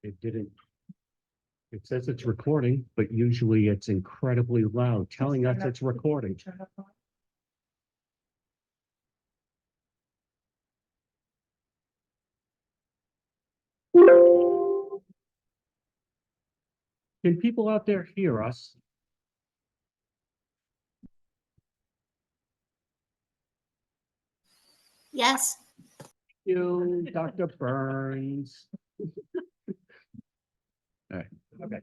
It didn't. It says it's recording, but usually it's incredibly loud, telling us it's recording. Can people out there hear us? Yes. You, Dr. Burns. All right. Okay.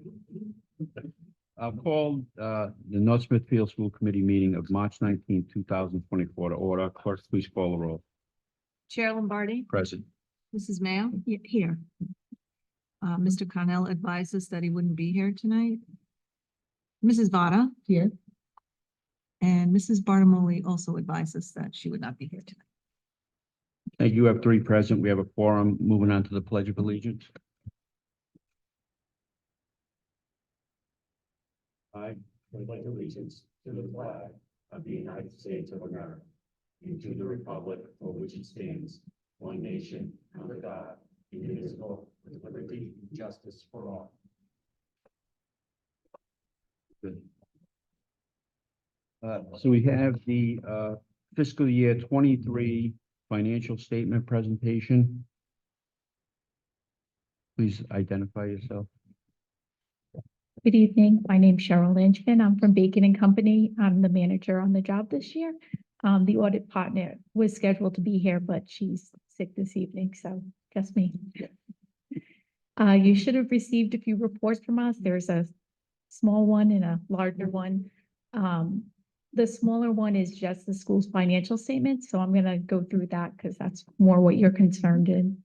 I'll call the North Smithfield School Committee meeting of March 19, 2024 to order. Clerk, please call the roll. Chair Lombardi, Present. Mrs. Mayo, here. Mr. Connell advises that he wouldn't be here tonight. Mrs. Vada. Here. And Mrs. Bartamoli also advises that she would not be here tonight. Thank you. You have three present. We have a quorum. Moving on to the Pledge of Allegiance. I pledge allegiance to the flag of the United States of America and to the republic for which it stands, one nation, under God, indivisible, with liberty and justice for all. Good. So we have the fiscal year 23 financial statement presentation. Please identify yourself. Good evening. My name's Cheryl Lynchman. I'm from Bacon and Company. I'm the manager on the job this year. The audit partner was scheduled to be here, but she's sick this evening, so just me. You should have received a few reports from us. There's a small one and a larger one. The smaller one is just the school's financial statement, so I'm gonna go through that because that's more what you're concerned in.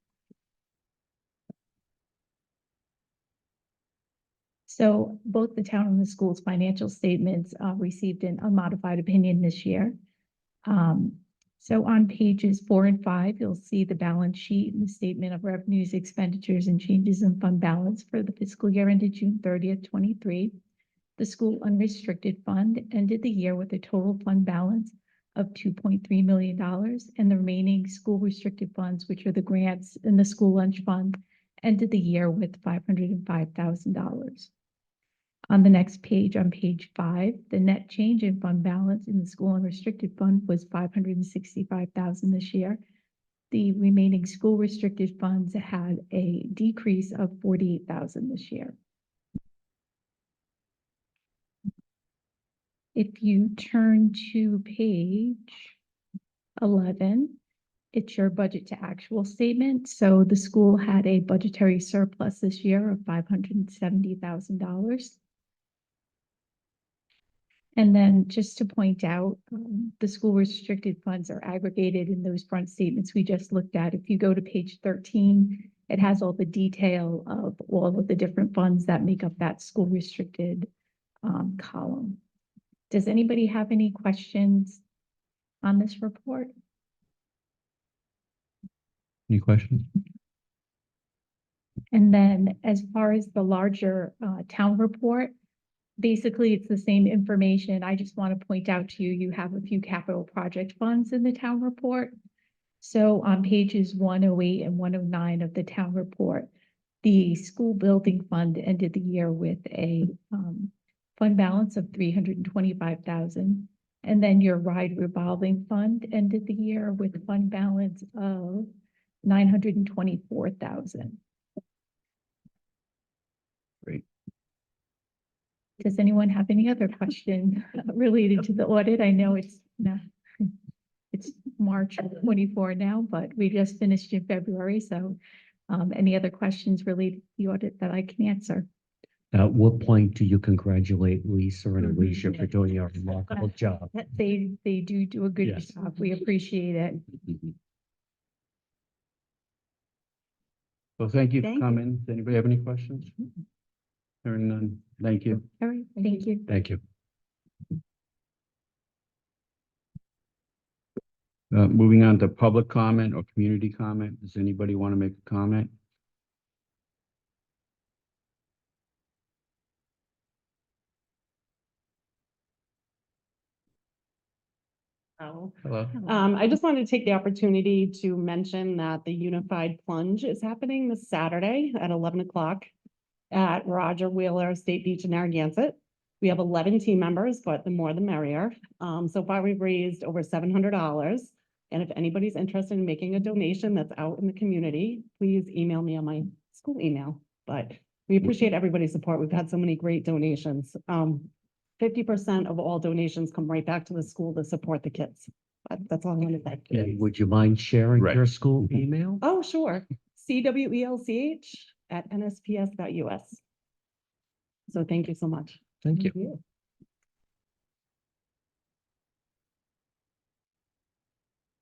So both the town and the school's financial statements received an unmodified opinion this year. So on pages 4 and 5, you'll see the balance sheet and the statement of revenues, expenditures, and changes in fund balance for the fiscal year ended June 30th, 23. The school unrestricted fund ended the year with a total fund balance of $2.3 million, and the remaining school restricted funds, which are the grants in the school lunch fund, ended the year with $505,000. On the next page, on page 5, the net change in fund balance in the school unrestricted fund was $565,000 this year. The remaining school restricted funds had a decrease of $48,000 this year. If you turn to page 11, it's your budget to actual statement. So the school had a budgetary surplus this year of $570,000. And then just to point out, the school restricted funds are aggregated in those front statements we just looked at. If you go to page 13, it has all the detail of all of the different funds that make up that school restricted column. Does anybody have any questions on this report? Any questions? And then as far as the larger town report, basically it's the same information. I just want to point out to you, you have a few capital project funds in the town report. So on pages 108 and 109 of the town report, the school building fund ended the year with a fund balance of $325,000. And then your ride revolving fund ended the year with a fund balance of $924,000. Great. Does anyone have any other question related to the audit? I know it's March 24 now, but we just finished in February. So any other questions related to the audit that I can answer? At what point do you congratulate Lisa and Alicia for doing a remarkable job? They do a good Yes. job. We appreciate it. Well, thank you for Thank you. coming. Does anybody have any questions? Hearing none. Thank you. All right, thank you. Thank you. Moving on to public comment or community comment. Does anybody want to make a comment? Oh. Hello. I just wanted to take the opportunity to mention that the Unified Plunge is happening this Saturday at 11 o'clock at Roger Wheeler State Beach in Narragansett. We have 11 team members, but the more the merrier. So far we've raised over $700. And if anybody's interested in making a donation that's out in the community, please email me on my school email. But we appreciate everybody's support. We've had so many great donations. 50% of all donations come right back to the school to support the kids. But that's all I'm gonna say. And would you mind sharing Right. your school email? Oh, sure. CWELCH@nsps.us. So thank you so much. Thank you.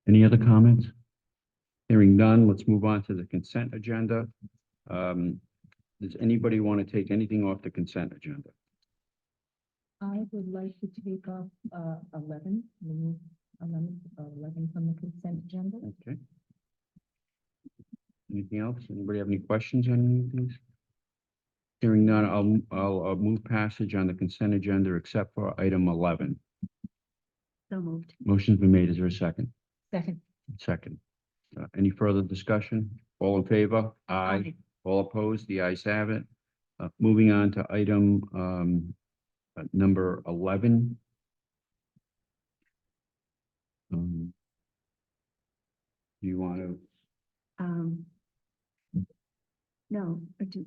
Any other comments? Hearing none, let's move on to the consent agenda. Does anybody want to take anything off the consent agenda? I would like to take off 11, remove 11 from the consent agenda. Okay. Anything else? Anybody have any questions on any of these? Hearing none, I'll move passage on the consent agenda except for item 11. So moved. Motion's been made. Is there a second? Second. Second. Any further discussion? All in favor? Aye. All opposed? The ayes have it. Moving on to item number 11. Do you want to? No, I do.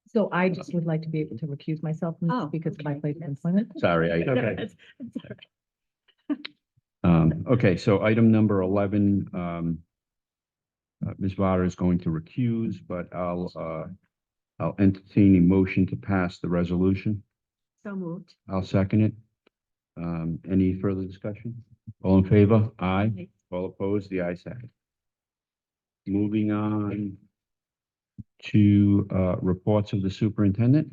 So I just would like to be able to recuse myself from this Oh, because of my okay. place of That's- employment. Sorry, Okay. That's Okay, so item number 11, Ms. Vada is going to recuse, but I'll entertain a motion to pass the resolution. So moved. I'll second it. Any further discussion? All in favor? Aye. All opposed? The ayes have it. Moving on to reports of the superintendent.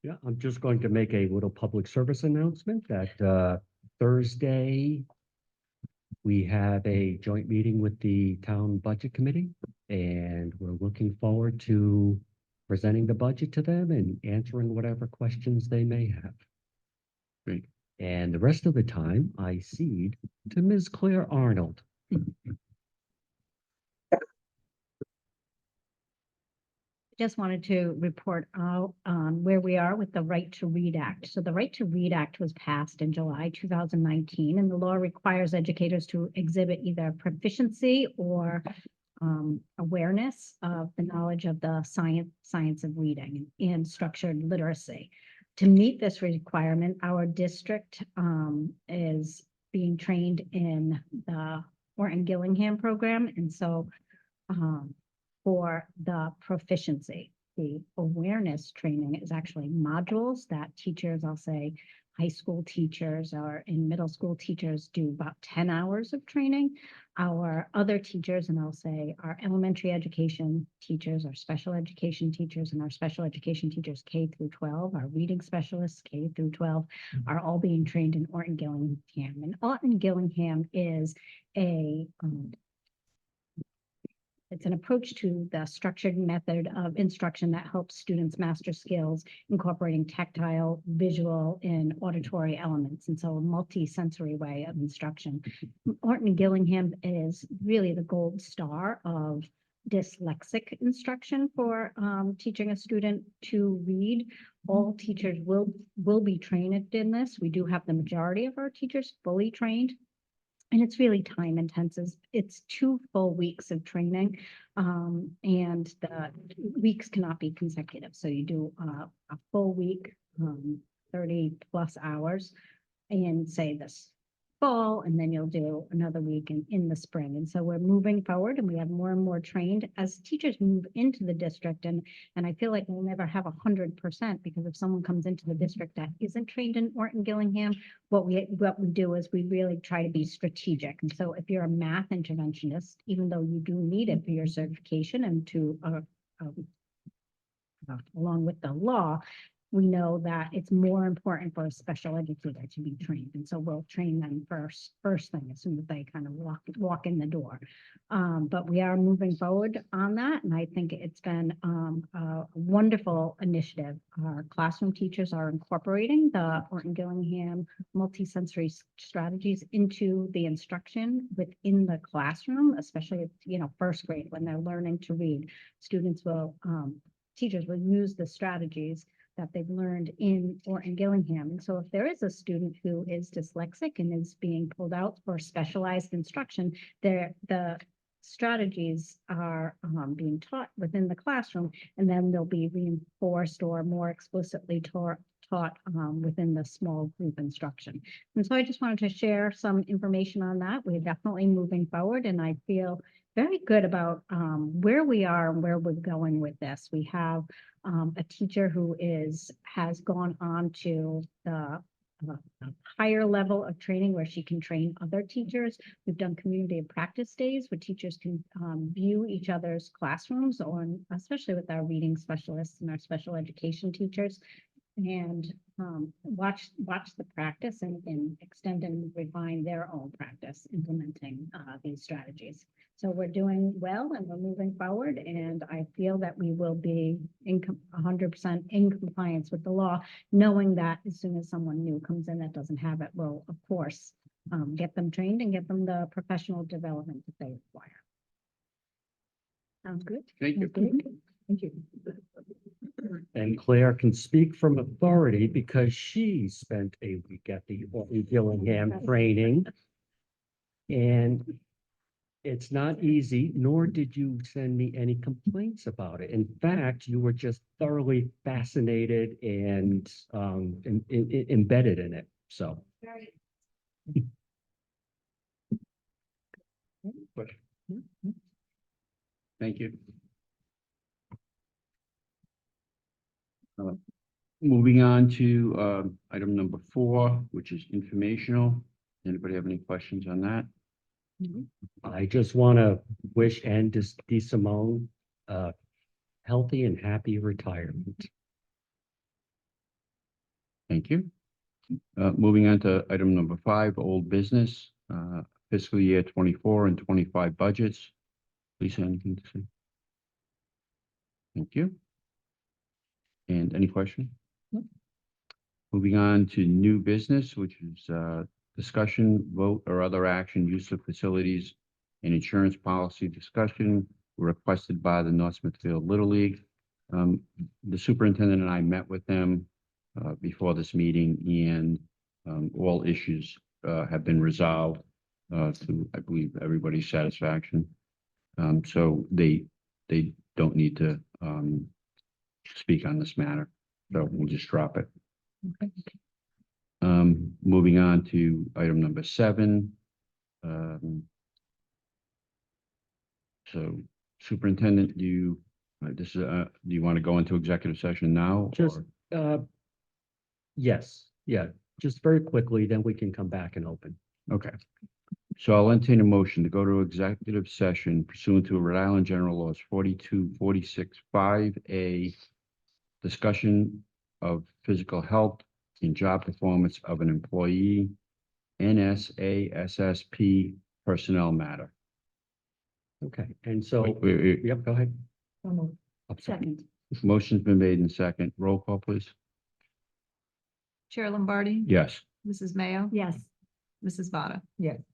Yeah, I'm just going to make a little public service announcement that Thursday, we have a joint meeting with the town budget committee, and we're looking forward to presenting the budget to them and answering whatever questions they may have. Great. And the rest of the time, I cede to Ms. Claire Arnold. Just wanted to report out on where we are with the Right to Read Act. So the Right to Read Act was passed in July 2019, and the law requires educators to exhibit either proficiency or awareness of the knowledge of the science of reading and structured literacy. To meet this requirement, our district is being trained in the Orton Gillingham program, and so for the proficiency. The awareness training is actually modules that teachers, I'll say, high school teachers or in middle school teachers do about 10 hours of training. Our other teachers, and I'll say our elementary education teachers, our special education teachers, and our special education teachers K through 12, our reading specialists K through 12, are all being trained in Orton Gillingham. And Orton Gillingham is it's an approach to the structured method of instruction that helps students master skills, incorporating tactile, visual, and auditory elements. And so a multi-sensory way of instruction. Orton Gillingham is really the gold star of dyslexic instruction for teaching a student to read. All teachers will be trained in this. We do have the majority of our teachers fully trained. And it's really time intensive. It's 2 full weeks of training, and the weeks cannot be consecutive. So you do a full week, 30 plus hours, and say this fall, and then you'll do another week in the spring. And so we're moving forward, and we have more and more trained as teachers move into the district. And I feel like we'll never have 100%, because if someone comes into the district that isn't trained in Orton Gillingham, what we do is we really try to be strategic. And so if you're a math interventionist, even though you do need it for your certification and to along with the law, we know that it's more important for a special educator to be trained. And so we'll train them first thing, as soon as they kind of walk in the door. But we are moving forward on that, and I think it's been a wonderful initiative. Our classroom teachers are incorporating the Orton Gillingham multisensory strategies into the instruction within the classroom, especially, first grade, when they're learning to read. Teachers will use the strategies that they've learned in Orton Gillingham. And so if there is a student who is dyslexic and is being pulled out for specialized instruction, the strategies are being taught within the classroom, and then they'll be reinforced or more explicitly taught within the small group instruction. And so I just wanted to share some information on that. We're definitely moving forward, and I feel very good about where we are and where we're going with this. We have a teacher who has gone on to the higher level of training where she can train other teachers. We've done community and practice days where teachers can view each other's classrooms, or especially with our reading specialists and our special education teachers, and watch the practice and extend and refine their own practice implementing these strategies. So we're doing well and we're moving forward, and I feel that we will be 100% in compliance with the law, knowing that as soon as someone new comes in that doesn't have it, we'll of course get them trained and get them the professional development that they require. Sounds good? Thank you. Thank you. And Claire can speak from authority because she spent a week at the Orton Gillingham training. And it's not easy, nor did you send me any complaints about it. In fact, you were just thoroughly fascinated and embedded in it, so. Thank you. Moving on to item number 4, which is informational. Anybody have any questions on that? I just want to wish Ann DeSimone a healthy and happy retirement. Thank you. Moving on to item number 5, old business, fiscal year 24 and 25 budgets. Lisa, anything to say? Thank you. And any question? No. Moving on to new business, which is discussion, vote, or other action, use of facilities and insurance policy discussion requested by the North Smithfield Little League. The superintendent and I met with them before this meeting, and all issues have been resolved to, I believe, everybody's satisfaction. So they don't need to speak on this matter, so we'll just drop it. Okay. Moving on to item number 7. So superintendent, do you want to go into executive session now? Just, or- yes, yeah, just very quickly, then we can come back and open. Okay. So I'll entertain a motion to go to executive session pursuant to Rhode Island General Laws 4246 5A, discussion of physical health and job performance of an employee, NSASSP personnel matter. Okay, and so, Wait. yep, go ahead. So moved. I'm sorry. Second. Motion's been made in second. Roll call, please. Chair Lombardi. Yes. Mrs. Mayo. Yes. Mrs. Vada. Yes.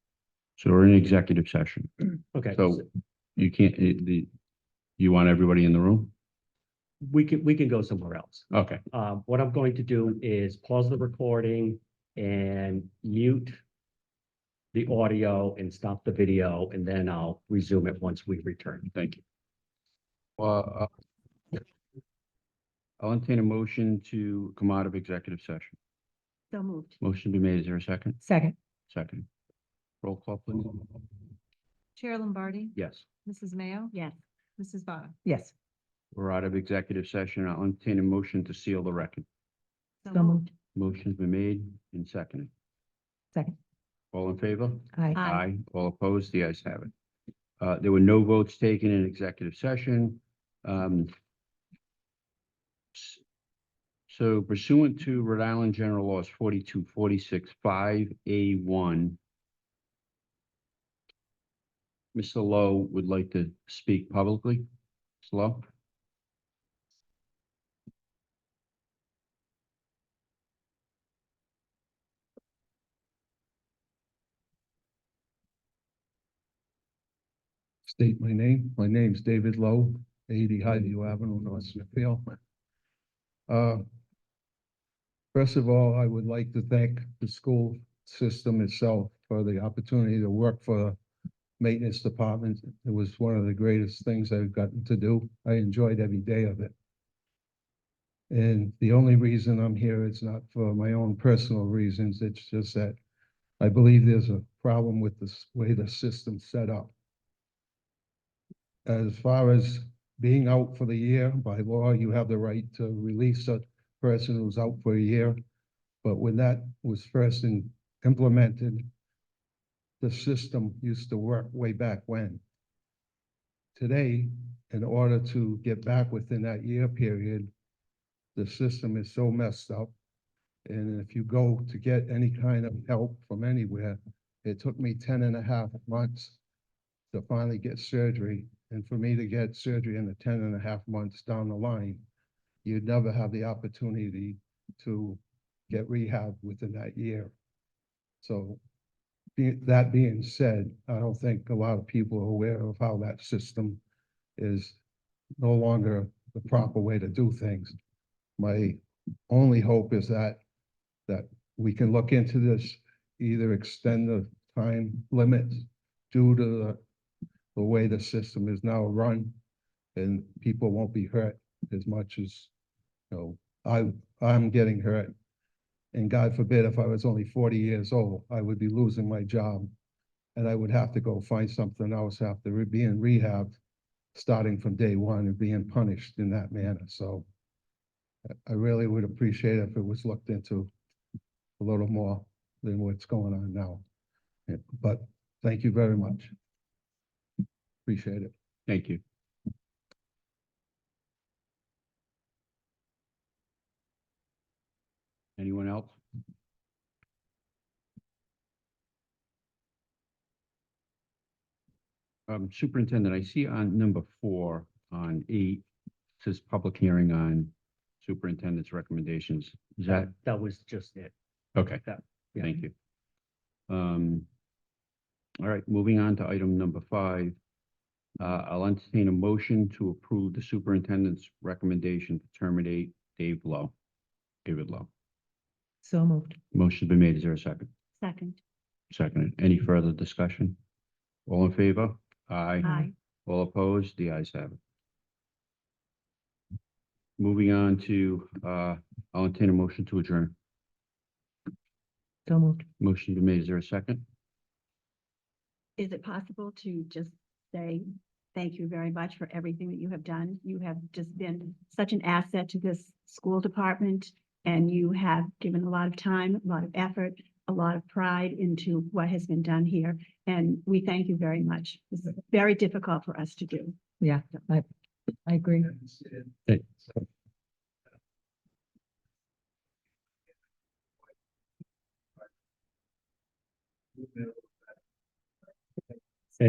So we're in executive session. Okay, So you can't, you want everybody in the room? we can go somewhere else. Okay. What I'm going to do is pause the recording and mute the audio and stop the video, and then I'll resume it once we return. Thank you. Well, I'll entertain a motion to come out of executive session. So moved. Motion be made. Is there a second? Second. Second. Roll call, please. Chair Lombardi. Yes. Mrs. Mayo. Yes. Mrs. Vada. Yes. We're out of executive session. I'll entertain a motion to seal the record. So moved. Motion's been made and seconded. Second. All in favor? Aye. Aye. All opposed? The ayes have it. There were no votes taken in executive session. So pursuant to Rhode Island General Laws 4246 5A1, Mr. Lowe would like to speak publicly. Mr. Lowe? State my name. My name's David Lowe, 80 Highview Avenue, North Smithfield. First of all, I would like to thank the school system itself for the opportunity to work for the maintenance department. It was one of the greatest things I've gotten to do. I enjoyed every day of it. And the only reason I'm here is not for my own personal reasons. It's just that I believe there's a problem with the way the system's set up. As far as being out for the year, by law, you have the right to release a person who's out for a year. But when that was first implemented, the system used to work way back when. Today, in order to get back within that year period, the system is so messed up. And if you go to get any kind of help from anywhere, it took me 10.5 months to finally get surgery. And for me to get surgery in the 10.5 months down the line, you'd never have the opportunity to get rehab within that year. So that being said, I don't think a lot of people are aware of how that system is no longer the proper way to do things. My only hope is that we can look into this, either extend the time limits due to the way the system is now run, and people won't be hurt as much as, I'm getting hurt. And God forbid, if I was only 40 years old, I would be losing my job and I would have to go find something else after being rehabbed, starting from day one and being punished in that manner. So I really would appreciate if it was looked into a little more than what's going on now. But thank you very much. Appreciate it. Thank you. Anyone else? Superintendent, I see on number 4 on 8, says public hearing on superintendent's recommendations. Is that, That was just it. okay, That, yeah. thank you. All right, moving on to item number 5. I'll entertain a motion to approve the superintendent's recommendation to terminate David Lowe. So moved. Motion's been made. Is there a second? Second. Seconded. Any further discussion? All in favor? Aye. Aye. All opposed? The ayes have it. Moving on to, I'll entertain a motion to adjourn. So moved. Motion been made. Is there a second? Is it possible to just say thank you very much for everything that you have done? You have just been such an asset to this school department, and you have given a lot of time, a lot of effort, a lot of pride into what has been done here. And we thank you very much. This is very difficult for us to do. Yeah, I agree. And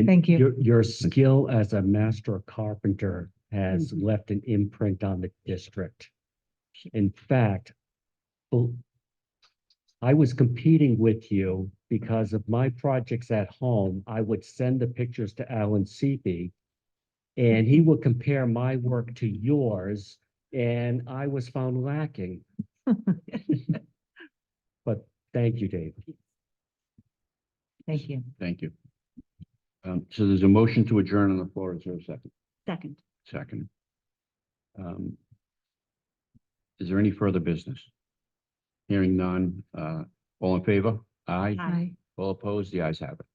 Thank you. Your skill as a master carpenter has Mhm. left an imprint on the district. In fact, I was competing with you because of my projects at home. I would send the pictures to Alan Seepy, and he would compare my work to yours, and I was found lacking. But thank you, Dave. Thank you. Thank you. So there's a motion to adjourn on the floor. Is there a second? Second. Second. Is there any further business? Hearing none, all in favor? Aye. Aye. All opposed? The ayes have it.